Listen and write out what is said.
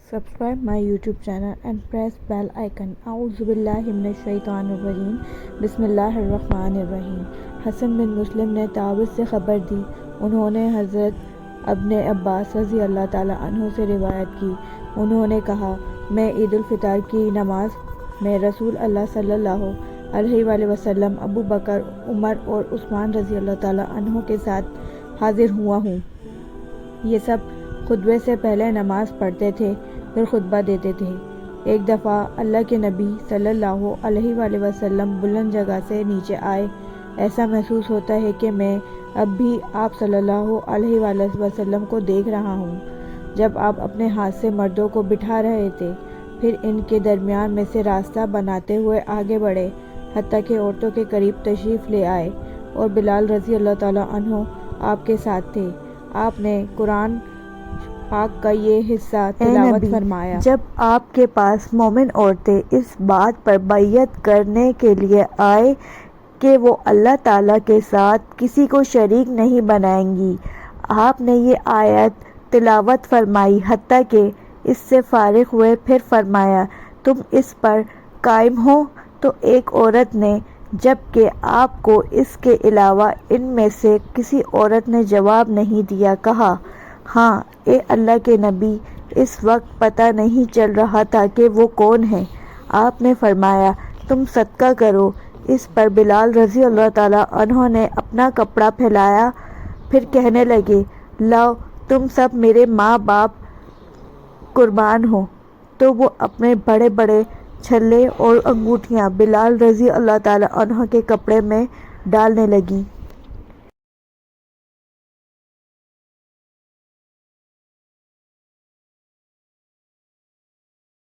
Subscribe my YouTube channel and press bell icon. A'udhu billahi minash shaitanir rajim. Bismillahir rahmanir rahim. حسن بن مسلم نے طاووس سے خبر دی. انہوں نے حضرت ابن عباس رضی اللہ تعالیٰ عنہ سے روایت کی. انہوں نے کہا، میں عید الفطر کی نماز میں رسول اللہ صلی اللہ علیہ وآلہ وسلم، ابو بکر، عمر اور عثمان رضی اللہ تعالیٰ عنہ کے ساتھ حاضر ہوا ہوں. یہ سب خطبے سے پہلے نماز پڑھتے تھے، پھر خطبہ دیتے تھے. ایک دفعہ اللہ کے نبی صلی اللہ علیہ وآلہ وسلم بلند جگہ سے نیچے آئے. ایسا محسوس ہوتا ہے کہ میں اب بھی آپ صلی اللہ علیہ وآلہ وسلم کو دیکھ رہا ہوں جب آپ اپنے ہاتھ سے مردوں کو بٹھا رہے تھے، پھر ان کے درمیان میں سے راستہ بناتے ہوئے آگے بڑھے، حتیٰ کہ عورتوں کے قریب تشریف لے آئے اور بلال رضی اللہ تعالیٰ عنہ آپ کے ساتھ تھے. آپ نے قرآن پاک کا یہ حصہ تلاوت فرمایا، جب آپ کے پاس مومن عورتیں اس بات پر بیعت کرنے کے لیے آئے کہ وہ اللہ تعالیٰ کے ساتھ کسی کو شریک نہیں بنائیں گی، آپ نے یہ آیت تلاوت فرمائی حتیٰ کہ اس سے فارغ ہوئے. پھر فرمایا، تم اس پر قائم ہو؟ تو ایک عورت نے، جبکہ آپ کو اس کے علاوہ ان میں سے کسی عورت نے جواب نہیں دیا، کہا، ہاں اے اللہ کے نبی، اس وقت پتہ نہیں چل رہا تھا کہ وہ کون ہے. آپ نے فرمایا، تم صدقہ کرو. اس پر بلال رضی اللہ تعالیٰ عنہ نے اپنا کپڑا پھیلایا، پھر کہنے لگے، لاؤ تم سب میرے ماں باپ قربان ہو. تو وہ اپنے بڑے بڑے چھلے اور انگوٹھیاں بلال رضی اللہ تعالیٰ عنہ کے کپڑے میں ڈالنے لگی.